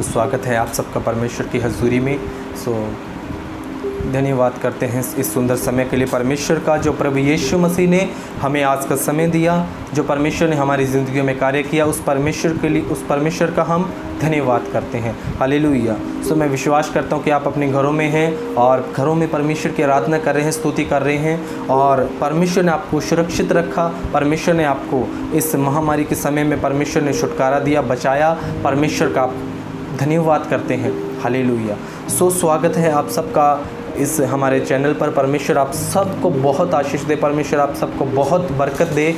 तो स्वागत है आप सबका परमेश्वर की हजूरी में। धन्यवाद करते हैं इस सुंदर समय के लिए परमेश्वर का, जो प्रभु यीशु मसीह ने हमें आज का समय दिया, जो परमेश्वर ने हमारी ज़िंदगी में कार्य किया, उस परमेश्वर के लिए, उस परमेश्वर का हम धन्यवाद करते हैं। हालेलुया। मैं विश्वास करता हूँ कि आप अपने घरों में हैं और घरों में परमेश्वर की आराधना कर रहे हैं, स्तुति कर रहे हैं, और परमेश्वर ने आपको सुरक्षित रखा। परमेश्वर ने आपको इस महामारी के समय में परमेश्वर ने छुटकारा दिया, बचाया। परमेश्वर का आप धन्यवाद करते हैं। हालेलुया। स्वागत है आप सबका इस हमारे चैनल पर। परमेश्वर आप सबको बहुत आशीष दे, परमेश्वर आप सबको बहुत बरकत दे,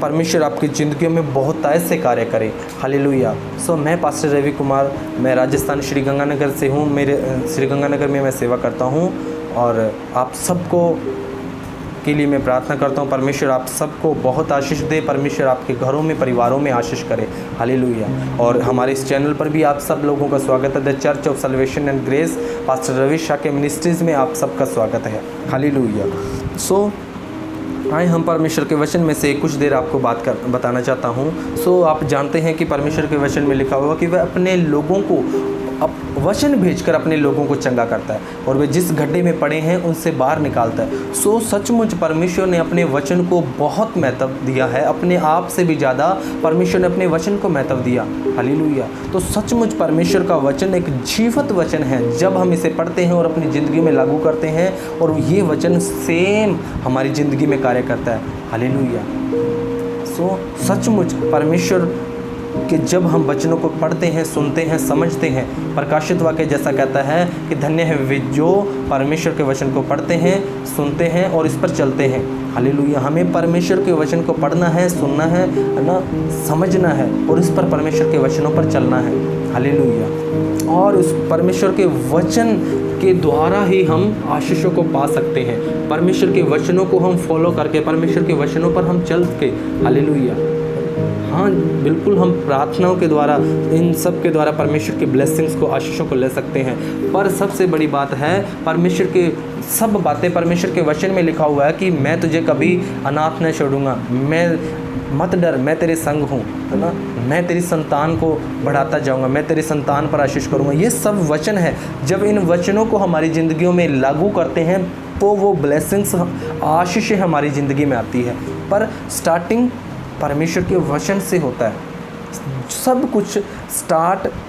परमेश्वर आपकी ज़िंदगी में बहुत ऐसे कार्य करे। हालेलुया। मैं पास्टर रवि कुमार, मैं राजस्थान श्री गंगानगर से हूँ। मेरे श्री गंगानगर में मैं सेवा करता हूँ और आप सबको के लिए मैं प्रार्थना करता हूँ परमेश्वर आप सबको बहुत आशीष दे, परमेश्वर आपके घरों में, परिवारों में आशीष करे। हालेलुया। और हमारे इस चैनल पर भी आप सब लोगों का स्वागत है। The church of salvation and grace pastor Ravi Shah के मिनिस्ट्रीज़ में आप सबका स्वागत है। हालेलुया। आए हम परमेश्वर के वचन में से कुछ देर आपको बताना चाहता हूँ। आप जानते हैं कि परमेश्वर के वचन में लिखा हुआ कि वह अपने लोगों को वचन भेजकर अपने लोगों को चंगा करता है और वे जिस गड्ढे में पड़े हैं उनसे बाहर निकालता है। सचमुच परमेश्वर ने अपने वचन को बहुत महत्व दिया है, अपने आप से भी ज़्यादा परमेश्वर ने अपने वचन को महत्व दिया। हालेलुया। सचमुच परमेश्वर का वचन एक जीवित वचन है। जब हम इसे पढ़ते हैं और अपनी ज़िंदगी में लागू करते हैं, और ये वचन सेम हमारी ज़िंदगी में कार्य करता है। हालेलुया। सचमुच परमेश्वर कि जब हम वचनों को पढ़ते हैं, सुनते हैं, समझते हैं, प्रकाशित वाक्य जैसा कहता है कि धन्य है वे जो परमेश्वर के वचन को पढ़ते हैं, सुनते हैं और इस पर चलते हैं। हालेलुया। हमें परमेश्वर के वचन को पढ़ना है, सुनना है ना, समझना है और इस पर परमेश्वर के वचनों पर चलना है। हालेलुया। और उस परमेश्वर के वचन के द्वारा ही हम आशीषों को पा सकते हैं। परमेश्वर के वचनों को हम फॉलो करके, परमेश्वर के वचनों पर हम चल के, हालेलुया, हाँ बिल्कुल, हम प्रार्थनाओं के द्वारा, इन सब के द्वारा परमेश्वर के ब्लेसिंग्स को, आशीषों को ले सकते हैं। पर सबसे बड़ी बात है, परमेश्वर के सब बातें परमेश्वर के वचन में लिखा हुआ है कि मैं तुझे कभी अनाथ न छोड़ूंगा, मैं मत डर, मैं तेरे संग हूँ, है ना, मैं तेरी संतान को बढ़ाता जाऊँगा, मैं तेरी संतान पर आशीष करूँगा। ये सब वचन है। जब इन वचनों को हमारी ज़िंदगियों में लागू करते हैं तो वो ब्लेसिंग्स, आशीषें हमारी ज़िंदगी में आती है। पर स्टार्टिंग परमेश्वर के वचन से होता है। सब कुछ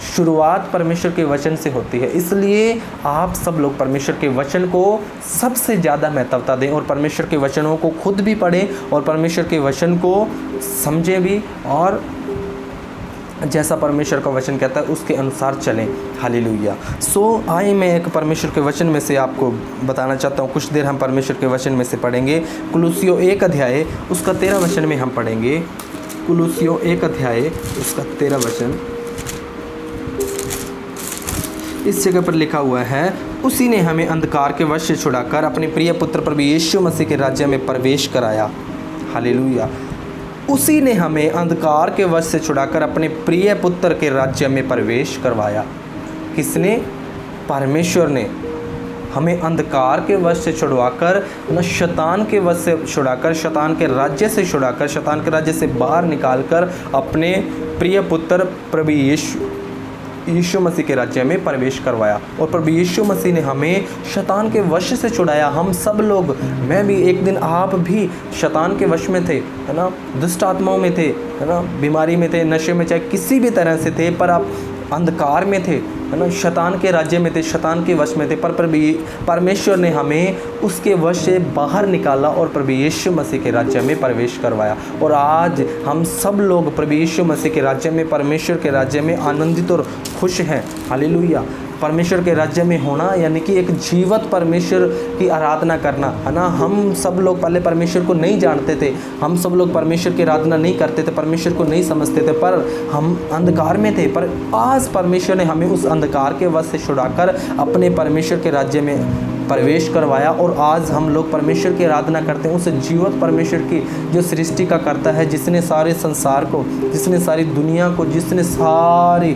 शुरुआत परमेश्वर के वचन से होती है। इसलिए आप सब लोग परमेश्वर के वचन को सबसे ज़्यादा महत्वता दें और परमेश्वर के वचनों को खुद भी पढ़ें और परमेश्वर के वचन को समझें भी, और जैसा परमेश्वर का वचन कहता है उसके अनुसार चलें। हालेलुया। आइए मैं एक परमेश्वर के वचन में से आपको बताना चाहता हूँ। कुछ देर हम परमेश्वर के वचन में से पढ़ेंगे। कुलुसियों 1 अध्याय उसका 13 वचन में हम पढ़ेंगे। कुलुसियों 1 अध्याय उसका 13 वचन। इस जगह पर लिखा हुआ है, उसी ने हमें अंधकार के वश से छुड़ाकर अपने प्रिय पुत्र प्रभु यीशु मसीह के राज्य में प्रवेश कराया। हालेलुया। उसी ने हमें अंधकार के वश से छुड़ाकर अपने प्रिय पुत्र के राज्य में प्रवेश करवाया। किसने? परमेश्वर ने हमें अंधकार के वश से छुड़वाकर, शैतान के वश से छुड़ाकर, शैतान के राज्य से छुड़ाकर, शैतान के राज्य से बाहर निकालकर अपने प्रिय पुत्र प्रभु यीशु मसीह के राज्य में प्रवेश करवाया। और प्रभु यीशु मसीह ने हमें शैतान के वश से छुड़ाया। हम सब लोग, मैं भी एक दिन, आप भी शैतान के वश में थे, है ना, दुष्ट आत्माओं में थे, है ना, बीमारी में थे, नशे में, चाहे किसी भी तरह से थे, पर आप अंधकार में थे, है ना, शैतान के राज्य में थे, शैतान के वश में थे। पर परमेश्वर ने हमें उसके वश से बाहर निकाला और प्रभु यीशु मसीह के राज्य में प्रवेश करवाया। और आज हम सब लोग प्रभु यीशु मसीह के राज्य में, परमेश्वर के राज्य में आनंदित और खुश हैं। हालेलुया। परमेश्वर के राज्य में होना यानी कि एक जीवित परमेश्वर की आराधना करना, है ना। हम सब लोग पहले परमेश्वर को नहीं जानते थे, हम सब लोग परमेश्वर की आराधना नहीं करते थे, परमेश्वर को नहीं समझते थे, पर हम अंधकार में थे। पर आज परमेश्वर ने हमें उस अंधकार के वश से छुड़ाकर अपने परमेश्वर के राज्य में प्रवेश करवाया। और आज हम लोग परमेश्वर की आराधना करते हैं, उस जीवित परमेश्वर की जो सृष्टि का करता है, जिसने सारे संसार को, जिसने सारी दुनिया को, जिसने सारी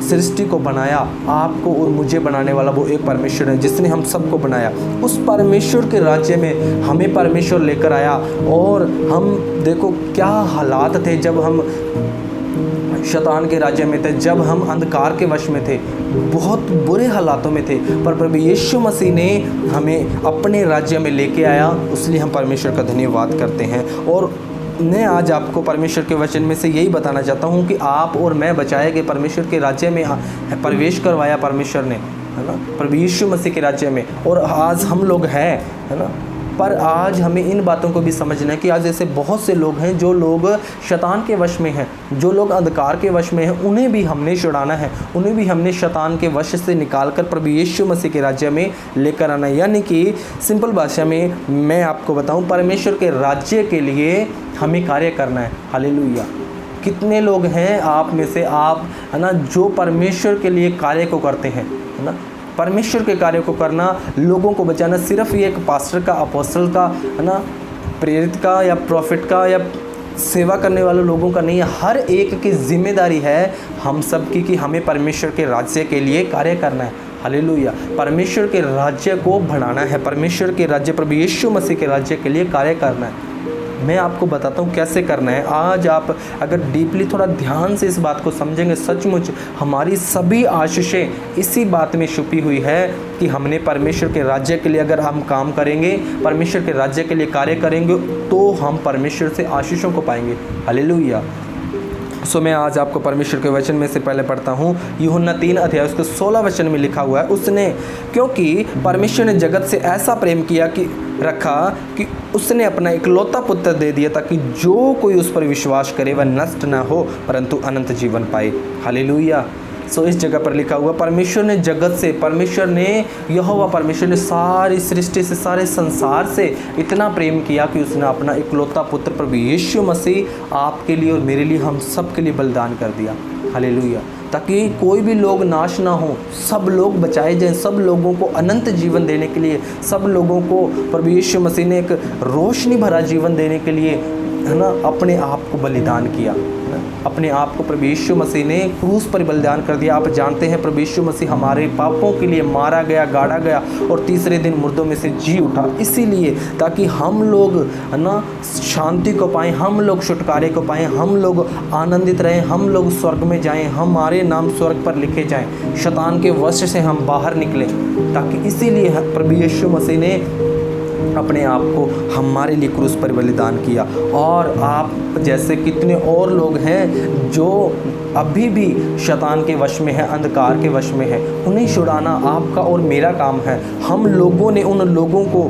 सृष्टि को बनाया, आपको और मुझे बनाने वाला वो एक परमेश्वर है जिसने हम सबको बनाया। उस परमेश्वर के राज्य में हमें परमेश्वर लेकर आया। और हम देखो क्या हालात थे जब हम शैतान के राज्य में थे, जब हम अंधकार के वश में थे, बहुत बुरे हालातों में थे, पर प्रभु यीशु मसीह ने हमें अपने राज्य में लेके आया, इसलिए हम परमेश्वर का धन्यवाद करते हैं। और मैं आज आपको परमेश्वर के वचन में से यही बताना चाहता हूँ कि आप और मैं बचाए गए, परमेश्वर के राज्य में प्रवेश करवाया परमेश्वर ने, है ना, प्रभु यीशु मसीह के राज्य में। और आज हम लोग हैं, है ना, पर आज हमें इन बातों को भी समझना है कि आज ऐसे बहुत से लोग हैं जो लोग शैतान के वश में हैं, जो लोग अंधकार के वश में हैं, उन्हें भी हमने छुड़ाना है, उन्हें भी हमने शैतान के वश से निकाल कर प्रभु यीशु मसीह के राज्य में लेकर आना है। यानी कि सिंपल भाषा में मैं आपको बताऊं, परमेश्वर के राज्य के लिए हमें कार्य करना है। हालेलुया। कितने लोग हैं आप में से, आप, है ना, जो परमेश्वर के लिए कार्य को करते हैं, है ना। परमेश्वर के कार्य को करना, लोगों को बचाना सिर्फ ये एक पास्टर का, अपोस्टल का, है ना, प्रेरित का या प्रॉफिट का या सेवा करने वाले लोगों का नहीं है। हर एक की जिम्मेदारी है हम सब की कि हमें परमेश्वर के राज्य के लिए कार्य करना है। हालेलुया। परमेश्वर के राज्य को बढ़ाना है, परमेश्वर के राज्य, प्रभु यीशु मसीह के राज्य के लिए कार्य करना है। मैं आपको बताता हूँ कैसे करना है। आज आप अगर डीपली थोड़ा ध्यान से इस बात को समझेंगे, सचमुच हमारी सभी आशीषें इसी बात में छुपी हुई है कि हमने परमेश्वर के राज्य के लिए अगर हम काम करेंगे, परमेश्वर के राज्य के लिए कार्य करेंगे, तो हम परमेश्वर से आशीषों को पाएंगे। हालेलुया। सो मैं आज आपको परमेश्वर के वचन में से पहले पढ़ता हूँ। यूहन्ना 3 अध्याय उसके 16 वचन में लिखा हुआ है, उसने, क्योंकि परमेश्वर ने जगत से ऐसा प्रेम किया कि रखा कि उसने अपना इकलौता पुत्र दे दिया, ताकि जो कोई उस पर विश्वास करे वह नष्ट ना हो परंतु अनंत जीवन पाए। हालेलुया। सो इस जगह पर लिखा हुआ, परमेश्वर ने जगत से, परमेश्वर ने, यहोवा परमेश्वर ने सारी सृष्टि से, सारे संसार से इतना प्रेम किया कि उसने अपना इकलौता पुत्र प्रभु यीशु मसीह आपके लिए और मेरे लिए, हम सब के लिए बलिदान कर दिया। हालेलुया। ताकि कोई भी लोग नाश ना हो, सब लोग बचाए जाएं, सब लोगों को अनंत जीवन देने के लिए, सब लोगों को प्रभु यीशु मसीह ने एक रोशनी भरा जीवन देने के लिए, है ना, अपने आप को बलिदान किया। अपने आप को प्रभु यीशु मसीह ने क्रूस पर बलिदान कर दिया। आप जानते हैं प्रभु यीशु मसीह हमारे पापों के लिए मारा गया, गाड़ा गया और तीसरे दिन मुर्दों में से जी उठा, इसीलिए ताकि हम लोग, है ना, शांति को पाएं, हम लोग छुटकारे को पाएं, हम लोग आनंदित रहें, हम लोग स्वर्ग में जाएं, हमारे नाम स्वर्ग पर लिखे जाएं, शैतान के वश से हम बाहर निकलें। ताकि इसीलिए प्रभु यीशु मसीह ने अपने आप को हमारे लिए क्रूस पर बलिदान किया। और आप जैसे कितने और लोग हैं जो अभी भी शैतान के वश में है, अंधकार के वश में है, उन्हें छुड़ाना आपका और मेरा काम है। हम लोगों ने उन लोगों को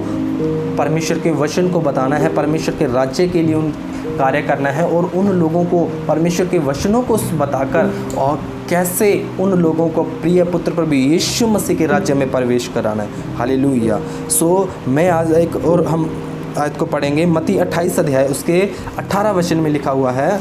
परमेश्वर के वचन को बताना है, परमेश्वर के राज्य के लिए उन कार्य करना है और उन लोगों को परमेश्वर के वचनों को बताकर और कैसे उन लोगों को प्रिय पुत्र प्रभु यीशु मसीह के राज्य में प्रवेश कराना है। हालेलुया। सो मैं आज एक और हम आयत को पढ़ेंगे। मत्ती 28 अध्याय उसके 18 वचन में लिखा हुआ है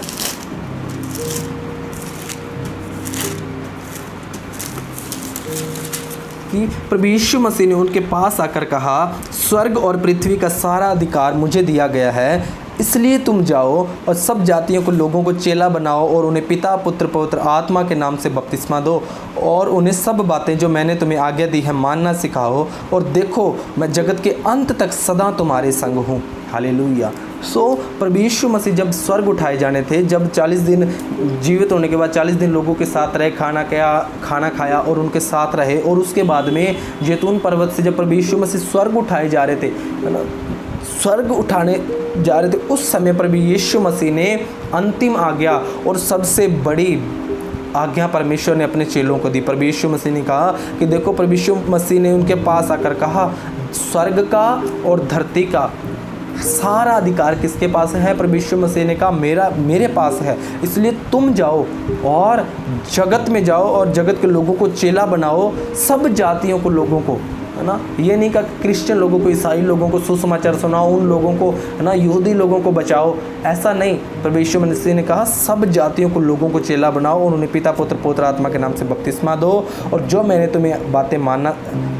कि प्रभु यीशु मसीह ने उनके पास आकर कहा, स्वर्ग और पृथ्वी का सारा अधिकार मुझे दिया गया है, इसलिए तुम जाओ और सब जातियों को, लोगों को चेला बनाओ और उन्हें पिता, पुत्र, पवित्र आत्मा के नाम से बपतिस्मा दो और उन्हें सब बातें जो मैंने तुम्हें आज्ञा दी है मानना सिखाओ, और देखो मैं जगत के अंत तक सदा तुम्हारे संग हूँ। हालेलुया। सो प्रभु यीशु मसीह जब स्वर्ग उठाए जाने थे, जब 40 दिन जीवित होने के बाद 40 दिन लोगों के साथ रहे, खाना खाया और उनके साथ रहे, और उसके बाद में जैतून पर्वत से जब प्रभु यीशु मसीह स्वर्ग उठाए जा रहे थे, है ना, स्वर्ग उठाने जा रहे थे, उस समय प्रभु यीशु मसीह ने अंतिम आज्ञा और सबसे बड़ी आज्ञा परमेश्वर ने अपने चेलों को दी। प्रभु यीशु मसीह ने कहा कि देखो, प्रभु यीशु मसीह ने उनके पास आकर कहा, स्वर्ग का और धरती का सारा अधिकार किसके पास है? प्रभु यीशु मसीह ने कहा मेरे पास है, इसलिए तुम जाओ और जगत में जाओ और जगत के लोगों को चेला बनाओ, सब जातियों को, लोगों को, है ना। ये नहीं कहा क्रिश्चियन लोगों को, ईसाई लोगों को सुसमाचार सुनाओ, उन लोगों को, है ना, यहूदी लोगों को बचाओ, ऐसा नहीं। प्रभु यीशु मसीह ने कहा सब जातियों को, लोगों को चेला बनाओ और उन्हें पिता, पुत्र, पवित्र आत्मा के नाम से बपतिस्मा दो, और जो मैंने तुम्हें बातें मानना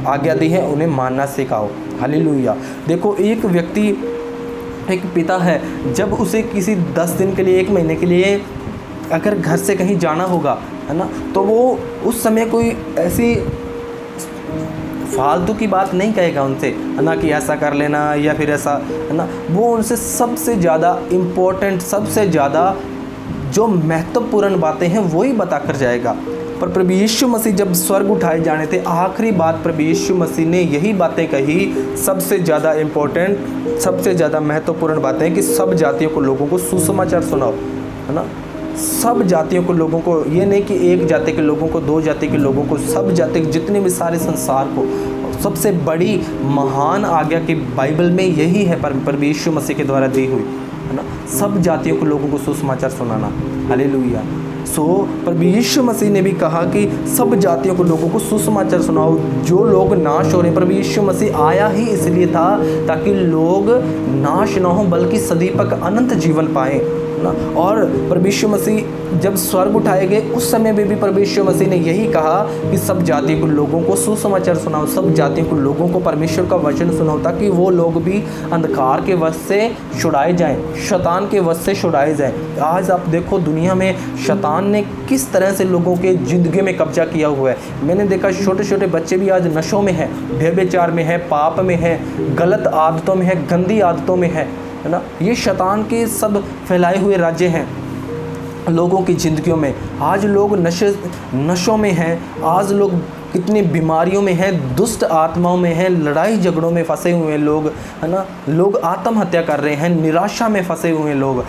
आज्ञा दी है उन्हें मानना सिखाओ। हालेलुया। देखो, एक व्यक्ति, एक पिता है, जब उसे किसी 10 दिन के लिए, 1 महीने के लिए अगर घर से कहीं जाना होगा, है ना, तो वो उस समय कोई ऐसी फालतू की बात नहीं कहेगा उनसे, है ना, कि ऐसा कर लेना या फिर ऐसा, है ना। वो उनसे सबसे ज़्यादा इम्पोर्टेंट, सबसे ज़्यादा जो महत्वपूर्ण बातें हैं वही बता कर जाएगा। पर प्रभु यीशु मसीह जब स्वर्ग उठाए जाने थे, आखिरी बात प्रभु यीशु मसीह ने यही बातें कही, सबसे ज़्यादा इम्पोर्टेंट, सबसे ज़्यादा महत्वपूर्ण बातें कि सब जातियों को लोगों को सुसमाचार सुनाओ, है ना। सब जातियों को लोगों को, ये नहीं कि एक जाति के लोगों को, दो जाति के लोगों को, सब जाति जितने भी सारे संसार को। सबसे बड़ी महान आज्ञा की बाइबल में यही है, प्रभु यीशु मसीह के द्वारा दी हुई, है ना। सब जातियों को लोगों को सुसमाचार सुनाना। हालेलुया। सो प्रभु यीशु मसीह ने भी कहा कि सब जातियों को लोगों को सुसमाचार सुनाओ। जो लोग नाश हो रहे हैं, प्रभु यीशु मसीह आया ही इसलिए था ताकि लोग नाश ना हो बल्कि सदीपक अनंत जीवन पाएं ना। और प्रभु यीशु मसीह जब स्वर्ग उठाए गए उस समय में भी प्रभु यीशु मसीह ने यही कहा कि सब जातियों को लोगों को सुसमाचार सुनाओ, सब जातियों को लोगों को परमेश्वर का वचन सुनाओ, ताकि वो लोग भी अंधकार के वश से छुड़ाए जाएं, शैतान के वश से छुड़ाए जाएं। आज आप देखो दुनिया में शैतान ने किस तरह से लोगों के ज़िंदगी में कब्जा किया हुआ है। मैंने देखा छोटे छोटे बच्चे भी आज नशों में हैं, व्यभिचार में है, पाप में है, गलत आदतों में है, गंदी आदतों में है ना। ये शैतान के सब फैलाए हुए राज्य हैं लोगों की ज़िंदगियों में। आज लोग नशों में हैं, आज लोग कितनी बीमारियों में हैं, दुष्ट आत्माओं में हैं, लड़ाई झगड़ों में फंसे हुए हैं लोग, है ना। लोग आत्महत्या कर रहे हैं, निराशा में फंसे हुए हैं लोग,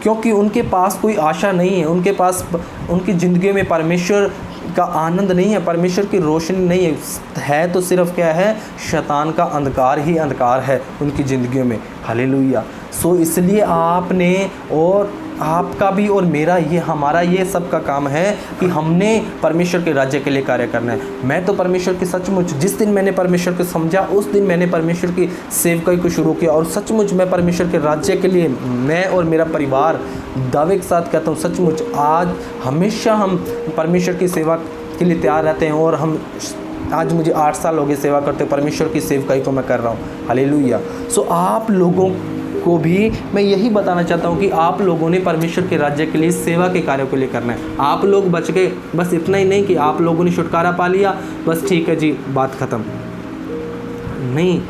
क्योंकि उनके पास कोई आशा नहीं है, उनके पास उनकी ज़िंदगी में परमेश्वर का आनंद नहीं है, परमेश्वर की रोशनी नहीं है तो सिर्फ क्या है, शैतान का अंधकार ही अंधकार है उनकी ज़िंदगियों में। हालेलुया। सो इसलिए आपने और आपका भी और मेरा, ये हमारा ये सब का काम है कि हमने परमेश्वर के राज्य के लिए कार्य करना है। मैं तो परमेश्वर की सचमुच, जिस दिन मैंने परमेश्वर को समझा उस दिन मैंने परमेश्वर की सेवकाई को शुरू किया, और सचमुच मैं परमेश्वर के राज्य के लिए, मैं और मेरा परिवार दावे के साथ कहता हूँ, सचमुच आज हमेशा हम परमेश्वर की सेवा के लिए तैयार रहते हैं। और हम आज मुझे 8 साल हो गए सेवा करते, परमेश्वर की सेवकाई को मैं कर रहा हूँ। हालेलुया। सो आप लोगों को भी मैं यही बताना चाहता हूँ कि आप लोगों ने परमेश्वर के राज्य के लिए सेवा के कार्यों के लिए करना है। आप लोग बच गए, बस इतना ही नहीं कि आप लोगों ने छुटकारा पा लिया, बस ठीक है जी बात ख़त्म। नहीं,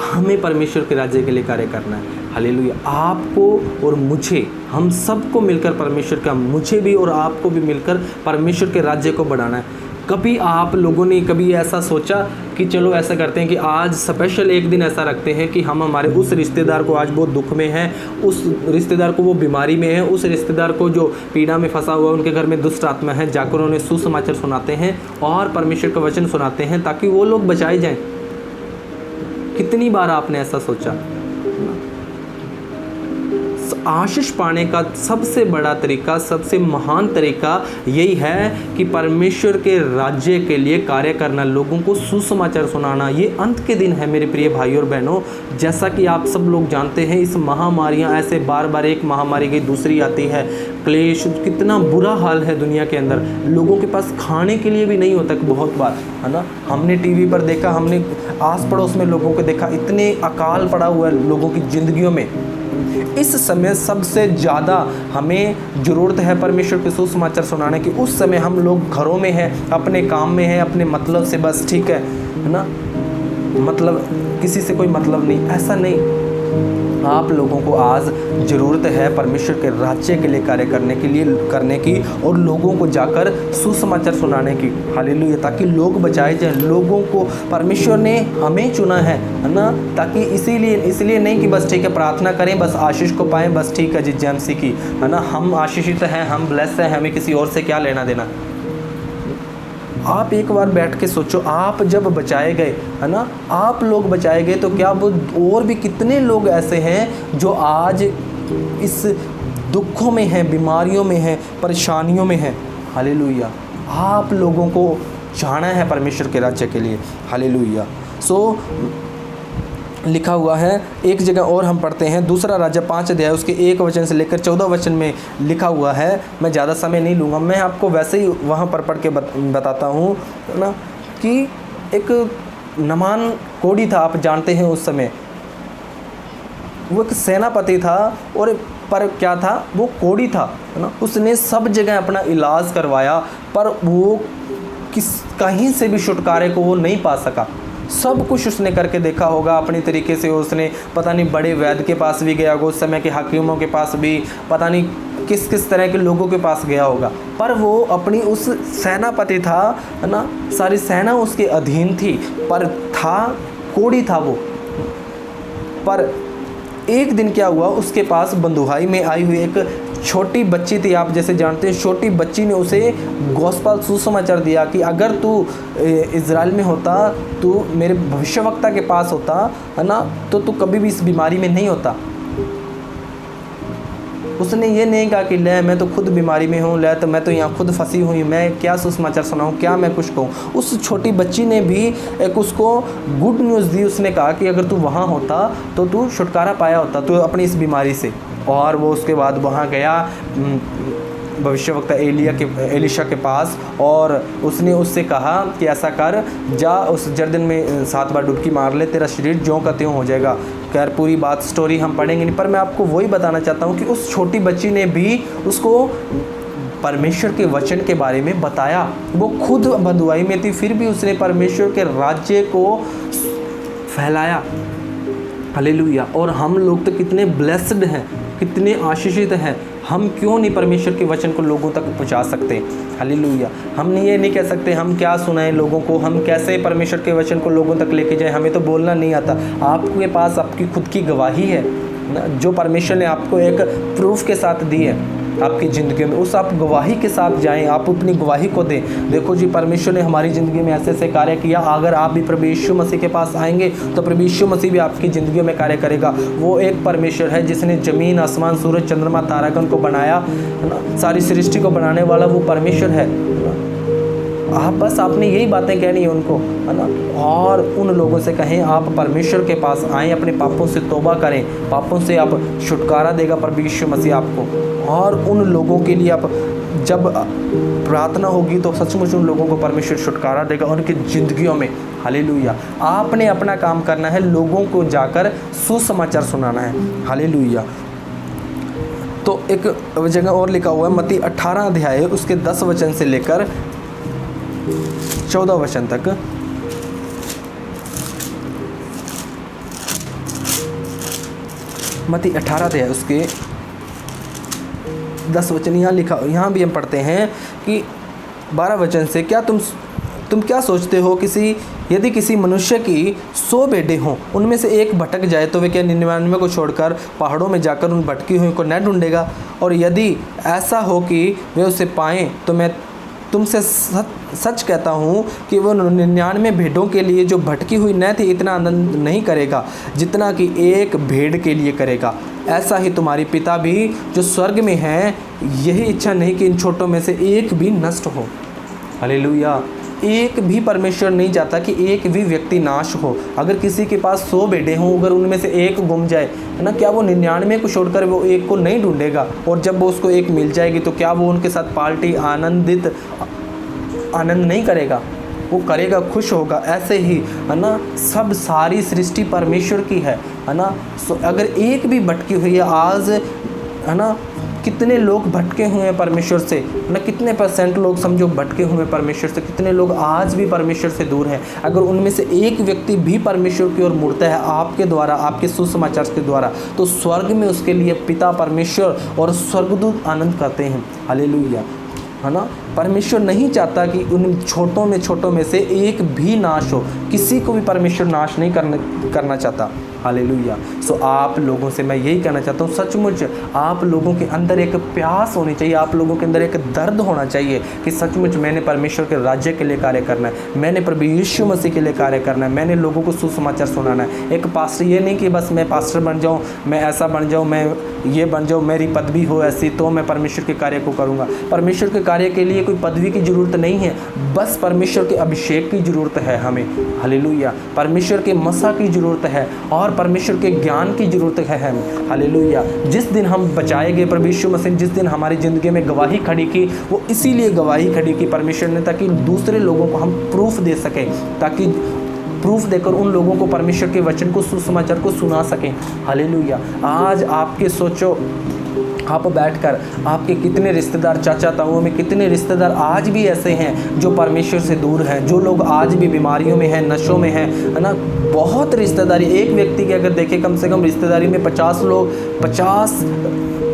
हमें परमेश्वर के राज्य के लिए कार्य करना है। हालेलुया। आपको और मुझे, हम सबको मिलकर परमेश्वर का, मुझे भी और आपको भी मिलकर परमेश्वर के राज्य को बढ़ाना है। कभी आप लोगों ने कभी ऐसा सोचा कि चलो ऐसा करते हैं कि आज स्पेशल एक दिन ऐसा रखते हैं कि हम हमारे उस रिश्तेदार को, आज बहुत दुख में है, उस रिश्तेदार को वो बीमारी में है, उस रिश्तेदार को जो पीड़ा में फंसा हुआ, उनके घर में दुष्ट आत्मा है, जाकर उन्हें सुसमाचार सुनाते हैं और परमेश्वर का वचन सुनाते हैं ताकि वो लोग बचाए जाएं। कितनी बार आपने ऐसा सोचा? आशीष पाने का सबसे बड़ा तरीका, सबसे महान तरीका यही है कि परमेश्वर के राज्य के लिए कार्य करना, लोगों को सुसमाचार सुनाना। ये अंत के दिन है मेरे प्रिय भाइयों और बहनों। जैसा कि आप सब लोग जानते हैं, इस महामारियां ऐसे बार बार, एक महामारी गई दूसरी आती है, क्लेश, कितना बुरा हाल है दुनिया के अंदर। लोगों के पास खाने के लिए भी नहीं होता बहुत बार, है ना। हमने टीवी पर देखा, हमने आस पड़ोस में लोगों को देखा, इतने अकाल पड़ा हुआ है लोगों की ज़िंदगियों में। इस समय सबसे ज़्यादा हमें ज़रूरत है परमेश्वर के सुसमाचार सुनाने की। उस समय हम लोग घरों में हैं, अपने काम में हैं, अपने मतलब से, बस ठीक है ना, मतलब किसी से कोई मतलब नहीं, ऐसा नहीं। आप लोगों को आज ज़रूरत है परमेश्वर के राज्य के लिए कार्य करने की और लोगों को जाकर सुसमाचार सुनाने की। हालेलुया। ताकि लोग बचाए जाएं। लोगों को परमेश्वर ने हमें चुना है ना, ताकि इसीलिए नहीं कि बस ठीक है प्रार्थना करें, बस आशीष को पाएं, बस ठीक है जी जय मसीह की, है ना, हम आशीषित हैं, हम ब्लेस हैं, हमें किसी और से क्या लेना देना। आप एक बार बैठ के सोचो, आप जब बचाए गए, है ना, आप लोग बचाए गए, तो क्या वो और भी कितने लोग ऐसे हैं जो आज इस दुखों में हैं, बीमारियों में हैं, परेशानियों में हैं। हालेलुया। आप लोगों को जाना है परमेश्वर के राज्य के लिए। हालेलुया। सो लिखा हुआ है एक जगह और हम पढ़ते हैं, दूसरा राजा 5 अध्याय उसके 1 वचन से लेकर 14 वचन में लिखा हुआ है। मैं ज़्यादा समय नहीं लूँगा, मैं आपको वैसे ही वहाँ पर पढ़ के बताता हूँ ना, कि एक नमान कोढ़ी था, आप जानते हैं उस समय वो एक सेनापति था, और पर क्या था, वो कोढ़ी था, है ना। उसने सब जगह अपना इलाज करवाया, पर वो कहीं से भी छुटकारे को वो नहीं पा सका। सब कुछ उसने करके देखा होगा अपनी तरीके से, उसने पता नहीं बड़े वैद्य के पास भी गया होगा, उस समय के हकीमों के पास भी, पता नहीं किस किस तरह के लोगों के पास गया होगा, पर वो अपनी उस सेनापति था, है ना, सारी सेना उसके अधीन थी, पर था कोढ़ी था वो। पर एक दिन क्या हुआ, उसके पास बंदुहाई में आई हुई एक छोटी बच्ची थी। आप जैसे जानते हैं, छोटी बच्ची ने उसे गॉस्पेल सुसमाचार दिया कि अगर तू इज़राइल में होता, तू मेरे भविष्यवक्ता के पास होता, है ना, तो तू कभी भी इस बीमारी में नहीं होता। उसने ये नहीं कहा कि ले मैं तो खुद बीमारी में हूँ, ले तो मैं तो यहाँ खुद फंसी हुई, मैं क्या सुसमाचार सुनाऊँ, क्या मैं कुछ कहूँ। उस छोटी बच्ची ने भी एक उसको गुड न्यूज़ दी। उसने कहा कि अगर तू वहाँ होता तो तू छुटकारा पाया होता, तू अपनी इस बीमारी से। और वो उसके बाद वहाँ गया भविष्यवक्ता एलिशा के पास, और उसने उससे कहा कि ऐसा कर, जा उस जर्दन में 7 बार डुबकी मार ले, तेरा शरीर ज्यों का त्यों हो जाएगा। खैर पूरी बात स्टोरी हम पढ़ेंगे नहीं, पर मैं आपको वही बताना चाहता हूँ कि उस छोटी बच्ची ने भी उसको परमेश्वर के वचन के बारे में बताया। वो खुद बंधुआई में थी, फिर भी उसने परमेश्वर के राज्य को फैलाया। हालेलुया। और हम लोग तो कितने ब्लेस्ड हैं, कितने आशीषित हैं, हम क्यों नहीं परमेश्वर के वचन को लोगों तक पहुंचा सकते। हालेलुया। हम ये नहीं कह सकते हम क्या सुनाएं लोगों को, हम कैसे परमेश्वर के वचन को लोगों तक लेके जाएं, हमें तो बोलना नहीं आता। आपके पास आपकी खुद की गवाही है ना, जो परमेश्वर ने आपको एक प्रूफ के साथ दी है आपकी ज़िंदगी में, उस आप गवाही के साथ जाएं, आप अपनी गवाही को दें। देखो जी, परमेश्वर ने हमारी ज़िंदगी में ऐसे ऐसे कार्य किया। अगर आप भी प्रभु यीशु मसीह के पास आएंगे तो प्रभु यीशु मसीह भी आपकी ज़िंदगी में कार्य करेगा। वो एक परमेश्वर है जिसने ज़मीन, आसमान, सूरज, चंद्रमा, तारागण को बनाया, है ना, सारी सृष्टि को बनाने वाला वो परमेश्वर है ना। आप बस आपने यही बातें कहनी है उनको, है ना, और उन लोगों से कहें आप परमेश्वर के पास आएँ, अपने पापों से तौबा करें, पापों से आप छुटकारा देगा प्रभु यीशु मसीह आपको। और उन लोगों के लिए आप जब प्रार्थना होगी तो सचमुच उन लोगों को परमेश्वर छुटकारा देगा उनकी ज़िंदगियों में। हालेलुया। आपने अपना काम करना है, लोगों को जाकर सुसमाचार सुनाना है। हालेलुया। तो एक जगह और लिखा हुआ है, मत्ती 18 अध्याय उसके 10 वचन से लेकर 14 वचन तक। मत्ती 18 अध्याय उसके 10 वचन यहाँ लिखा, यहाँ भी हम पढ़ते हैं कि 12 वचन से, क्या तुम क्या सोचते हो, यदि किसी मनुष्य की 100 बेटे हों, उनमें से एक भटक जाए तो वे क्या 99 को छोड़कर पहाड़ों में जाकर उन भटकी हुई को न ढूंढेगा? और यदि ऐसा हो कि वे उसे पाएं तो मैं तुमसे सच कहता हूँ कि वो 99 भेड़ों के लिए जो भटकी हुई न थी इतना आनंद नहीं करेगा जितना कि एक भेड़ के लिए करेगा। ऐसा ही तुम्हारी पिता भी जो स्वर्ग में है यही इच्छा नहीं कि इन छोटों में से एक भी नष्ट हो। हालेलुया। एक भी परमेश्वर नहीं चाहता कि एक भी व्यक्ति नाश हो। अगर किसी के पास 100 बेटे हों, अगर उनमें से एक गुम जाए, है ना, क्या वो 99 को छोड़कर वो एक को नहीं ढूंढेगा? और जब वो उसको एक मिल जाएगी तो क्या वो उनके साथ पार्टी आनंद नहीं करेगा? वो करेगा, खुश होगा। ऐसे ही, है ना, सब सारी सृष्टि परमेश्वर की है ना। सो अगर एक भी भटकी हुई है आज, है ना, कितने लोग भटके हुए हैं परमेश्वर से ना, कितने % लोग समझो भटके हुए हैं परमेश्वर से, कितने लोग आज भी परमेश्वर से दूर हैं। अगर उनमें से एक व्यक्ति भी परमेश्वर की ओर मुड़ता है आपके द्वारा, आपके सुसमाचार के द्वारा, तो स्वर्ग में उसके लिए पिता परमेश्वर और स्वर्गदूत आनंद करते हैं। हालेलुया, है ना। परमेश्वर नहीं चाहता कि उन छोटों में से एक भी नाश हो। किसी को भी परमेश्वर नाश नहीं करना चाहता। हालेलुया। सो आप लोगों से मैं यही कहना चाहता हूँ, सचमुच आप लोगों के अंदर एक प्यास होनी चाहिए, आप लोगों के अंदर एक दर्द होना चाहिए कि सचमुच मैंने परमेश्वर के राज्य के लिए कार्य करना है, मैंने प्रभु यीशु मसीह के लिए कार्य करना है, मैंने लोगों को सुसमाचार सुनाना है। एक पास्टर ये नहीं कि बस मैं पास्टर बन जाऊँ, मैं ऐसा बन जाऊँ, मैं ये बन जाऊँ, मेरी पदवी हो ऐसी तो मैं परमेश्वर के कार्य को करूँगा। परमेश्वर के कार्य के लिए कोई पदवी की ज़रूरत नहीं है, बस परमेश्वर के अभिषेक की ज़रूरत है हमें। हालेलुया। परमेश्वर के मसा की ज़रूरत है और परमेश्वर के ज्ञान की ज़रूरत है हमें। हालेलुया। जिस दिन हम बचाए गए, प्रभु यीशु मसीह जिस दिन हमारी ज़िंदगी में गवाही खड़ी की, वो इसीलिए गवाही खड़ी की परमेश्वर ने, ताकि दूसरे लोगों को हम प्रूफ दे सकें, ताकि प्रूफ देकर उन लोगों को परमेश्वर के वचन को, सुसमाचार को सुना सकें। हालेलुया। आज आपके सोचो, आप बैठकर आपके कितने रिश्तेदार, चाचा ताऊओं में कितने रिश्तेदार आज भी ऐसे हैं जो परमेश्वर से दूर हैं, जो लोग आज भी बीमारियों में हैं, नशों में हैं, है ना। बहुत रिश्तेदारी, एक व्यक्ति के अगर देखें कम से कम रिश्तेदारी में 50 लोग, 50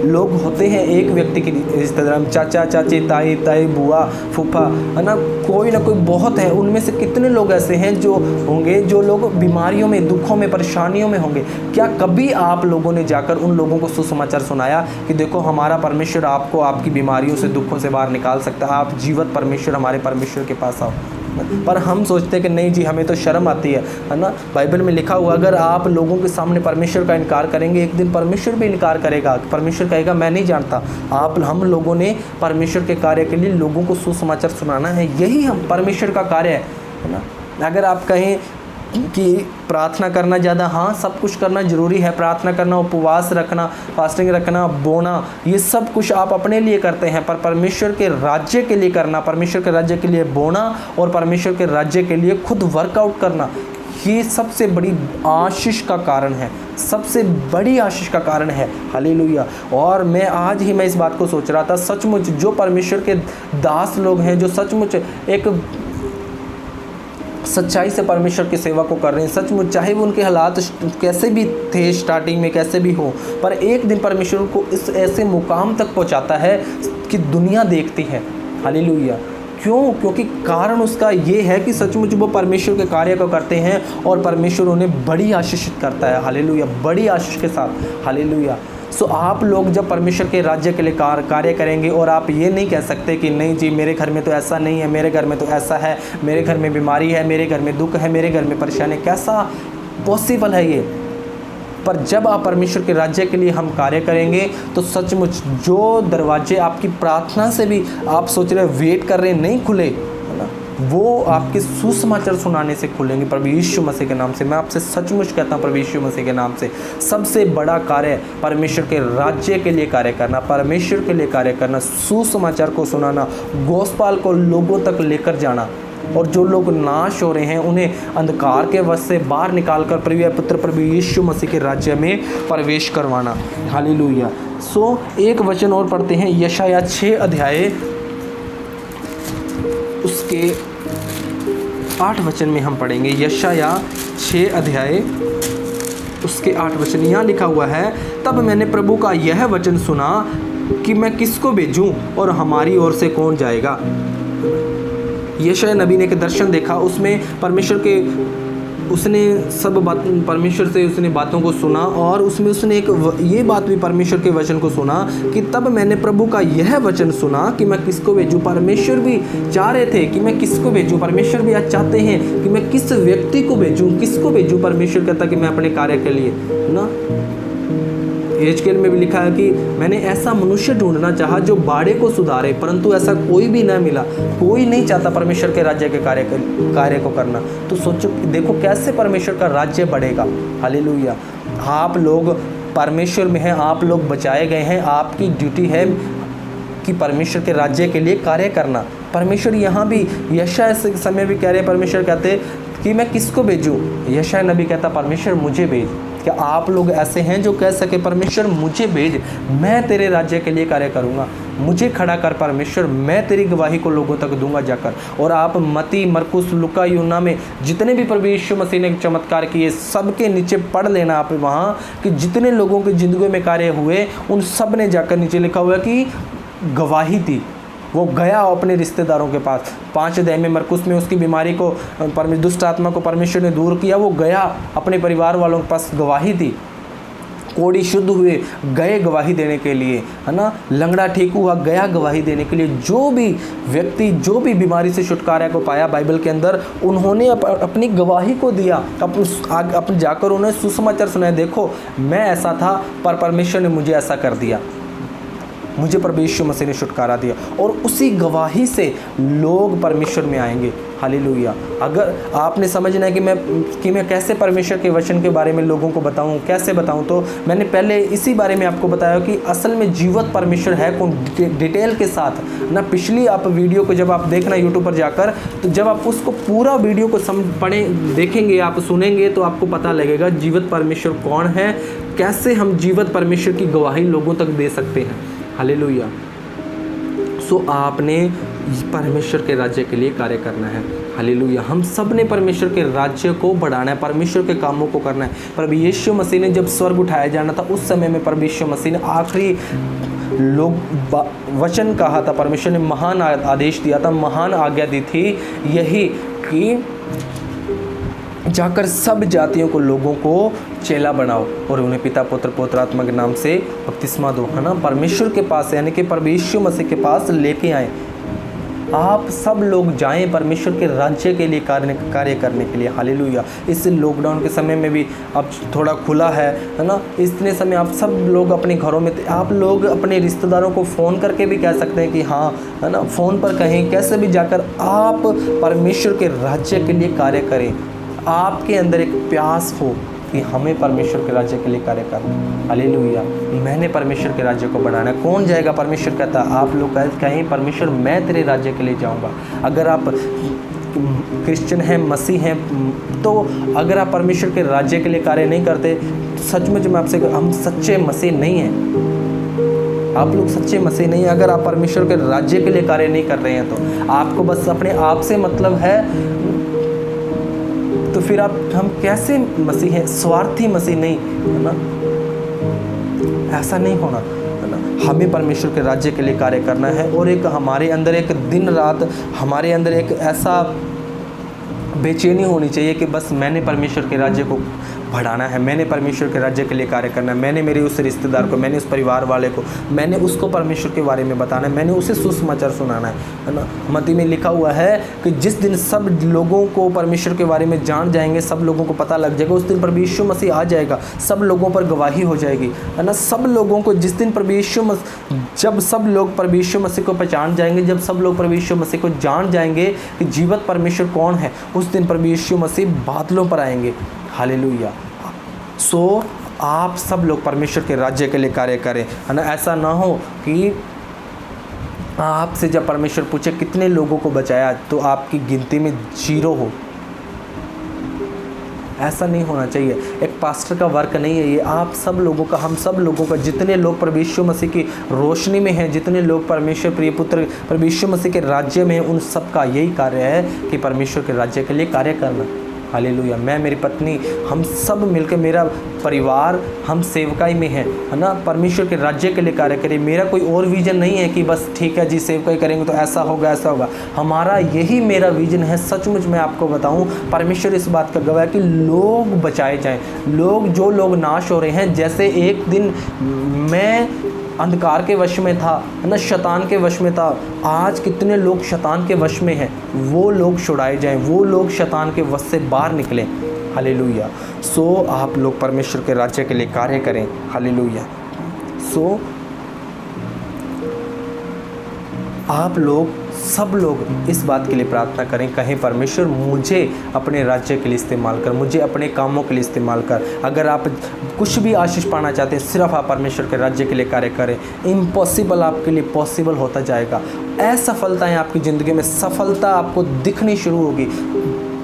लोग होते हैं एक व्यक्ति के रिश्तेदार, चाचा चाची, ताई ताई, बुआ फूफा, है ना, कोई ना कोई बहुत है। उनमें से कितने लोग ऐसे हैं जो होंगे जो लोग बीमारियों में, दुखों में, परेशानियों में होंगे। क्या कभी आप लोगों ने जाकर उन लोगों को सुसमाचार सुनाया कि देखो हमारा परमेश्वर आपको आपकी बीमारियों से, दुखों से बाहर निकाल सकता है, आप जीवित परमेश्वर, हमारे परमेश्वर के पास आओ। पर हम सोचते हैं कि नहीं जी, हमें तो शर्म आती है ना। बाइबल में लिखा हुआ, अगर आप लोगों के सामने परमेश्वर का इनकार करेंगे, एक दिन परमेश्वर भी इनकार करेगा। परमेश्वर कहेगा मैं नहीं जानता। हम लोगों ने परमेश्वर के कार्य के लिए लोगों को सुसमाचार सुनाना है, यही हम परमेश्वर का कार्य है ना। अगर आप कहें कि प्रार्थना करना ज़्यादा, हाँ सब कुछ करना ज़रूरी है, प्रार्थना करना, उपवास रखना, फास्टिंग रखना, बोना, ये सब कुछ आप अपने लिए करते हैं, पर परमेश्वर के राज्य के लिए करना, परमेश्वर के राज्य के लिए बोना और परमेश्वर के राज्य के लिए खुद वर्कआउट करना, ये सबसे बड़ी आशीष का कारण है, सबसे बड़ी आशीष का कारण है। हालेलुया। और आज ही मैं इस बात को सोच रहा था, सचमुच जो परमेश्वर के दास लोग हैं, जो सचमुच एक सच्चाई से परमेश्वर की सेवा को कर रहे हैं, सचमुच चाहे वो उनके हालात कैसे भी थे, स्टार्टिंग में कैसे भी हो, पर एक दिन परमेश्वर को इस ऐसे मुकाम तक पहुंचाता है कि दुनिया देखती है। हालेलुया। क्यों? क्योंकि कारण उसका ये है कि सचमुच वो परमेश्वर के कार्य को करते हैं और परमेश्वर उन्हें बड़ी आशीषित करता है। हालेलुया। बड़ी आशीष के साथ। हालेलुया। सो आप लोग जब परमेश्वर के राज्य के लिए कार्य करेंगे, और आप ये नहीं कह सकते कि नहीं जी मेरे घर में तो ऐसा नहीं है, मेरे घर में तो ऐसा है, मेरे घर में बीमारी है, मेरे घर में दुख है, मेरे घर में परेशानी है, कैसा पॉसिबल है ये? पर जब आप परमेश्वर के राज्य के लिए हम कार्य करेंगे तो सचमुच जो दरवाजे आपकी प्रार्थना से भी आप सोच रहे वेट कर रहे नहीं खुले, है ना, वो आपके सुसमाचार सुनाने से खुलेंगे। प्रभु यीशु मसीह के नाम से मैं आपसे सचमुच कहता हूँ, प्रभु यीशु मसीह के नाम से सबसे बड़ा कार्य परमेश्वर के राज्य के लिए कार्य करना, परमेश्वर के लिए कार्य करना, सुसमाचार को सुनाना, गोस्पेल को लोगों तक लेकर जाना, और जो लोग नाश हो रहे हैं उन्हें अंधकार के वश से बाहर निकालकर प्रिय पुत्र प्रभु यीशु मसीह के राज्य में प्रवेश करवाना। हालेलुया। सो एक वचन और पढ़ते हैं, यशायाह 6 अध्याय उसके 8 वचन में हम पढ़ेंगे। यशायाह 6 अध्याय उसके 8 वचन, यहाँ लिखा हुआ है, तब मैंने प्रभु का यह वचन सुना कि मैं किसको भेजूं और हमारी ओर से कौन जाएगा। यशायाह नबी ने एक दर्शन देखा, उसमें परमेश्वर के उसने सब बात परमेश्वर से उसने बातों को सुना, और उसमें उसने एक ये बात भी परमेश्वर के वचन को सुना कि तब मैंने प्रभु का यह वचन सुना कि मैं किसको भेजूं। परमेश्वर भी चाह रहे थे कि मैं किसको भेजूं, परमेश्वर भी आज चाहते हैं कि मैं किस व्यक्ति को भेजूं, किसको भेजूं। परमेश्वर कहता कि मैं अपने कार्य के लिए ना, एजकेल में भी लिखा है कि मैंने ऐसा मनुष्य ढूंढना चाहा जो बाड़े को सुधारे, परंतु ऐसा कोई भी न मिला। कोई नहीं चाहता परमेश्वर के राज्य के कार्य को करना। तो सोचो, देखो कैसे परमेश्वर का राज्य बढ़ेगा। हालेलुया। आप लोग परमेश्वर में हैं, आप लोग बचाए गए हैं, आपकी ड्यूटी है कि परमेश्वर के राज्य के लिए कार्य करना। परमेश्वर यहाँ भी यशायाह समय भी कह रहे, परमेश्वर कहते कि मैं किसको भेजूँ। यशायाह नबी कहता परमेश्वर मुझे भेज। क्या आप लोग ऐसे हैं जो कह सके परमेश्वर मुझे भेज, मैं तेरे राज्य के लिए कार्य करूँगा, मुझे खड़ा कर परमेश्वर, मैं तेरी गवाही को लोगों तक दूंगा जाकर। और आप मती, मरकुस, लुका, यूहन्ना में जितने भी प्रभु यीशु मसीह ने चमत्कार किए सबके नीचे पढ़ लेना आप वहाँ कि जितने लोगों की ज़िंदगी में कार्य हुए उन सब ने जाकर नीचे लिखा हुआ कि गवाही दी। वो गया अपने रिश्तेदारों के पास, 5 अध्याय में मरकुस में उसकी बीमारी को दुष्ट आत्मा को परमेश्वर ने दूर किया, वो गया अपने परिवार वालों के पास गवाही दी। कोढ़ी शुद्ध हुए, गए गवाही देने के लिए, है ना। लंगड़ा ठीक हुआ, गया गवाही देने के लिए। जो भी व्यक्ति जो भी बीमारी से छुटकारा को पाया बाइबल के अंदर, उन्होंने अपनी गवाही को दिया, अपन जाकर उन्हें सुसमाचार सुनाया, देखो मैं ऐसा था पर परमेश्वर ने मुझे ऐसा कर दिया, मुझे प्रभु यीशु मसीह ने छुटकारा दिया। और उसी गवाही से लोग परमेश्वर में आएंगे। हालेलुया। अगर आपने समझना है कि मैं कैसे परमेश्वर के वचन के बारे में लोगों को बताऊं, कैसे बताऊं, तो मैंने पहले इसी बारे में आपको बताया कि असल में जीवित परमेश्वर है कौन, डिटेल के साथ ना। पिछली आप वीडियो को जब आप देखना यूट्यूब पर जाकर, तो जब आप उसको पूरा वीडियो को देखेंगे, आप सुनेंगे, तो आपको पता लगेगा जीवित परमेश्वर कौन है, कैसे हम जीवित परमेश्वर की गवाही लोगों तक दे सकते हैं। हालेलुया। सो आपने परमेश्वर के राज्य के लिए कार्य करना है। हालेलुया। हम सब ने परमेश्वर के राज्य को बढ़ाना है, परमेश्वर के कामों को करना है। प्रभु यीशु मसीह ने जब स्वर्ग उठाया जाना था, उस समय में प्रभु यीशु मसीह ने आखिरी वचन कहा था, परमेश्वर ने महान आदेश दिया था, महान आज्ञा दी थी, यही कि जाकर सब जातियों को, लोगों को चेला बनाओ और उन्हें पिता पुत्र पवित्र आत्मा के नाम से बपतिस्मा दो, है ना। परमेश्वर के पास यानी कि प्रभु यीशु मसीह के पास लेके आए। आप सब लोग जाएं परमेश्वर के राज्य के लिए कार्य करने के लिए। हालेलुया। इस लॉकडाउन के समय में भी अब थोड़ा खुला है ना। इतने समय आप सब लोग अपने घरों में, आप लोग अपने रिश्तेदारों को फ़ोन करके भी कह सकते हैं कि हाँ, है ना, फ़ोन पर कहें, कैसे भी जाकर आप परमेश्वर के राज्य के लिए कार्य करें। आपके अंदर एक प्यास हो कि हमें परमेश्वर के राज्य के लिए कार्य करना है। हालेलुया। मैंने परमेश्वर के राज्य को बढ़ाना है। कौन जाएगा? परमेश्वर कहता है। आप लोग कहें परमेश्वर मैं तेरे राज्य के लिए जाऊंगा। अगर आप क्रिश्चियन हैं, मसीह हैं, तो अगर आप परमेश्वर के राज्य के लिए कार्य नहीं करते, तो सचमुच में आपसे, हम सच्चे मसीह नहीं हैं। आप लोग सच्चे मसीह नहीं हैं। अगर आप परमेश्वर के राज्य के लिए कार्य नहीं कर रहे हैं, तो आपको बस अपने आप से मतलब है, तो फिर हम कैसे मसीह हैं? स्वार्थी मसीह नहीं, है ना। ऐसा नहीं होना, है ना। हमें परमेश्वर के राज्य के लिए कार्य करना है, और एक हमारे अंदर एक दिन रात हमारे अंदर एक ऐसा बेचैनी होनी चाहिए कि बस मैंने परमेश्वर के राज्य को बढ़ाना है, मैंने परमेश्वर के राज्य के लिए कार्य करना है, मैंने मेरे उस रिश्तेदार को, मैंने उस परिवार वाले को, मैंने उसको परमेश्वर के बारे में बताना है, मैंने उसे सुसमाचार सुनाना है ना। मत्ती में लिखा हुआ है कि जिस दिन सब लोगों को परमेश्वर के बारे में जान जाएंगे, सब लोगों को पता लग जाएगा, उस दिन प्रभु यीशु मसीह आ जाएगा, सब लोगों पर गवाही हो जाएगी, है ना। सब लोगों को जिस दिन जब सब लोग प्रभु यीशु मसीह को पहचान जाएंगे, जब सब लोग प्रभु यीशु मसीह को जान जाएंगे कि जीवित परमेश्वर कौन है, उस दिन प्रभु यीशु मसीह बादलों पर आएंगे। हालेलुया। सो आप सब लोग परमेश्वर के राज्य के लिए कार्य करें, है ना। ऐसा ना हो कि आपसे जब परमेश्वर पूछे कितने लोगों को बचाया, तो आपकी गिनती में 0 हो। ऐसा नहीं होना चाहिए। एक पास्टर का वर्क नहीं है ये। आप सब लोगों का, हम सब लोगों का, जितने लोग प्रभु यीशु मसीह की रोशनी में हैं, जितने लोग परमेश्वर प्रिय पुत्र प्रभु यीशु मसीह के राज्य में हैं, उन सब का यही कार्य है कि परमेश्वर के राज्य के लिए कार्य करना। हालेलुया। मैं, मेरी पत्नी, हम सब मिलकर, मेरा परिवार, हम सेवकाई में हैं, है ना। परमेश्वर के राज्य के लिए कार्य करें। मेरा कोई और विजन नहीं है कि बस ठीक है जी, सेवकाई करेंगे तो ऐसा होगा, ऐसा होगा। हमारा यही मेरा विजन है। सचमुच मैं आपको बताऊं, परमेश्वर इस बात का गवाह है कि लोग बचाए जाएं। जो लोग नाश हो रहे हैं, जैसे एक दिन मैं अंधकार के वश में था, है ना, शैतान के वश में था, आज कितने लोग शैतान के वश में हैं, वो लोग छुड़ाए जाएं, वो लोग शैतान के वश से बाहर निकलें। हालेलुया। सो आप लोग परमेश्वर के राज्य के लिए कार्य करें। हालेलुया। सो आप लोग, सब लोग इस बात के लिए प्रार्थना करें, कहें परमेश्वर मुझे अपने राज्य के लिए इस्तेमाल कर, मुझे अपने कामों के लिए इस्तेमाल कर। अगर आप कुछ भी आशीष पाना चाहते हैं, सिर्फ आप परमेश्वर के राज्य के लिए कार्य करें। इम्पॉसिबल आपके लिए पॉसिबल होता जाएगा। असफलताएं आपकी ज़िंदगी में, सफलता आपको दिखनी शुरू होगी।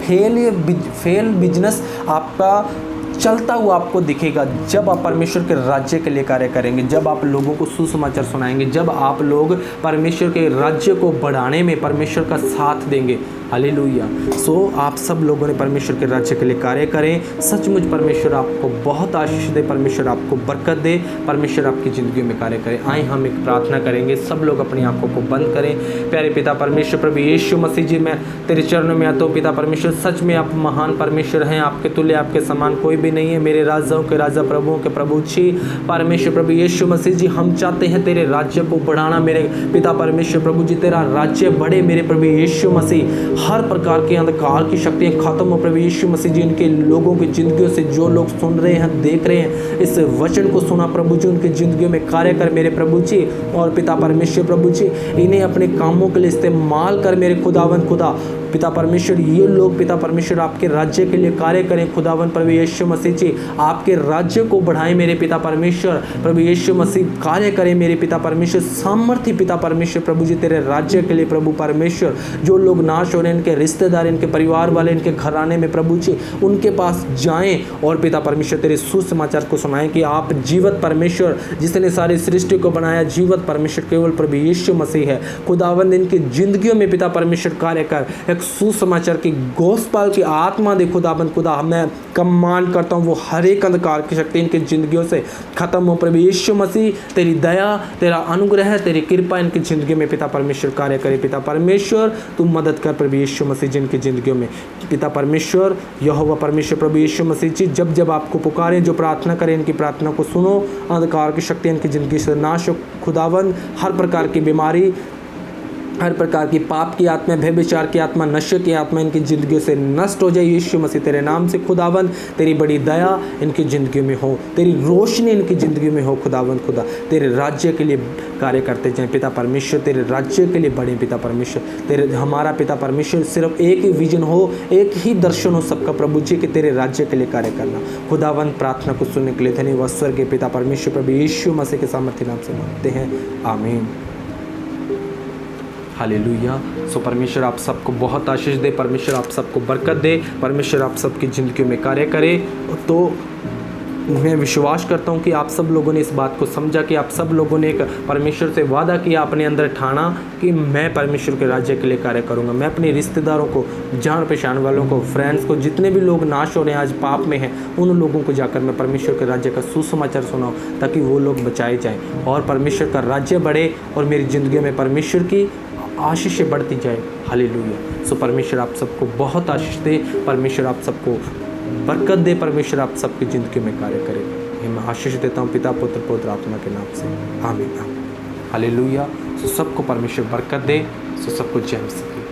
फेल बिजनेस आपका चलता हुआ आपको दिखेगा जब आप परमेश्वर के राज्य के लिए कार्य करेंगे, जब आप लोगों को सुसमाचार सुनाएंगे, जब आप लोग परमेश्वर के राज्य को बढ़ाने में परमेश्वर का साथ देंगे। हालेलुया। सो आप सब लोगों ने परमेश्वर के राज्य के लिए कार्य करें। सचमुच परमेश्वर आपको बहुत आशीष दे, परमेश्वर आपको बरकत दे, परमेश्वर आपकी ज़िंदगी में कार्य करे। आए हम एक प्रार्थना करेंगे, सब लोग अपनी आंखों को बंद करें। प्यारे पिता परमेश्वर, प्रभु यीशु मसीह जी, मैं तेरे चरणों में आता हूँ पिता परमेश्वर। सच में आप महान परमेश्वर हैं, आपके तुल्य, आपके समान कोई भी नहीं है। मेरे राजाओं के राजा, प्रभुओं के प्रभु जी परमेश्वर प्रभु यीशु मसीह जी, हम चाहते हैं तेरे राज्य को बढ़ाना। मेरे पिता परमेश्वर प्रभु जी, तेरा राज्य बढ़े मेरे प्रभु यीशु मसीह। हर प्रकार के अंधकार की शक्तियां खत्म हो प्रभु यीशु मसीह जी। इनके लोगों की जिंदगियों से, जो लोग सुन रहे हैं, देख रहे हैं, इस वचन को सुना प्रभु जी, उनकी जिंदगियों में कार्य कर मेरे प्रभु जी। और पिता परमेश्वर प्रभु जी, इन्हें अपने कामों के लिए इस्तेमाल कर मेरे खुदावन खुदा। पिता परमेश्वर, ये लोग पिता परमेश्वर आपके राज्य के लिए कार्य करें खुदावन प्रभु यीशु मसीह जी, आपके राज्य को बढ़ाएं मेरे पिता परमेश्वर। प्रभु यीशु मसीह कार्य करें मेरे पिता परमेश्वर, सामर्थ्य पिता परमेश्वर प्रभु जी तेरे राज्य के लिए प्रभु परमेश्वर। जो लोग नाश हो रहे हैं, इनके रिश्तेदार, इनके परिवार वाले, इनके घराने में प्रभु जी उनके पास जाएं और पिता परमेश्वर तेरे सुसमाचार को सुनाएं कि आप जीवित परमेश्वर, जिसने सारी सृष्टि को बनाया, जीवित परमेश्वर केवल प्रभु यीशु मसीह है। खुदावंद इनकी जिंदगियों में पिता परमेश्वर कार्य कर, एक सुसमाचार की गोस्पाल की आत्मा दे खुदाबंद। खुदा मैं कमांड करता हूँ वो हर एक अंधकार की शक्ति इनकी जिंदगियों से खत्म हो। प्रभु यीशु मसीह तेरी दया, तेरा अनुग्रह, तेरी कृपा इनकी जिंदगी में पिता परमेश्वर कार्य करे। पिता परमेश्वर तू मदद कर प्रभु यीशु मसीह जिनकी जिंदगियों में पिता परमेश्वर, यहोवा परमेश्वर प्रभु यीशु मसीह जी जब जब आपको पुकारें, जो प्रार्थना करें, इनकी प्रार्थना को सुनो। अंधकार की शक्ति इनकी जिंदगी से नाश हो खुदावंद। हर प्रकार की बीमारी, हर प्रकार की पाप की आत्मा, भय विचार की आत्मा, नशे की आत्मा इनकी ज़िंदगियों से नष्ट हो जाए यीशु मसीह तेरे नाम से खुदावंद। तेरी बड़ी दया इनकी ज़िंदगी में हो, तेरी रोशनी इनकी ज़िंदगी में हो खुदावंद। खुदा तेरे राज्य के लिए कार्य करते जाएं पिता परमेश्वर, तेरे राज्य के लिए बढ़ें पिता परमेश्वर। तेरे हमारा पिता परमेश्वर सिर्फ एक ही विजन हो, एक ही दर्शन हो सबका प्रभु जी कि तेरे राज्य के लिए कार्य करना। खुदावंद प्रार्थना को सुनने के लिए धन्यवाद स्वर्ग के पिता परमेश्वर प्रभु यीशु मसीह के सामर्थ्य नाम से मांगते हैं, आमीन। हालेलुया। सो परमेश्वर आप सबको बहुत आशीष दे, परमेश्वर आप सबको बरकत दे, परमेश्वर आप सबकी ज़िंदगी में कार्य करे। तो मैं विश्वास करता हूँ कि आप सब लोगों ने इस बात को समझा कि आप सब लोगों ने एक परमेश्वर से वादा किया, अपने अंदर ठाना कि मैं परमेश्वर के राज्य के लिए कार्य करूँगा। मैं अपने रिश्तेदारों को, जान पहचान वालों को, फ्रेंड्स को, जितने भी लोग नाश हो रहे हैं आज पाप में हैं, उन लोगों को जाकर मैं परमेश्वर के राज्य का सुसमाचार सुनाऊँ ताकि वो लोग बचाए जाएँ और परमेश्वर का राज्य बढ़े और मेरी ज़िंदगी में परमेश्वर की आशीषें बढ़ती जाए। हालेलुया। सो परमेश्वर आप सबको बहुत आशीष दे, परमेश्वर आप सबको बरकत दे, परमेश्वर आप सबकी ज़िंदगी में कार्य करे। मैं आशीष देता हूँ पिता पुत्र पवित्र आत्मा के नाम से, आमीन आमीन। हालेलुया। सो सबको परमेश्वर बरकत दे, सो सबको जय मसीह।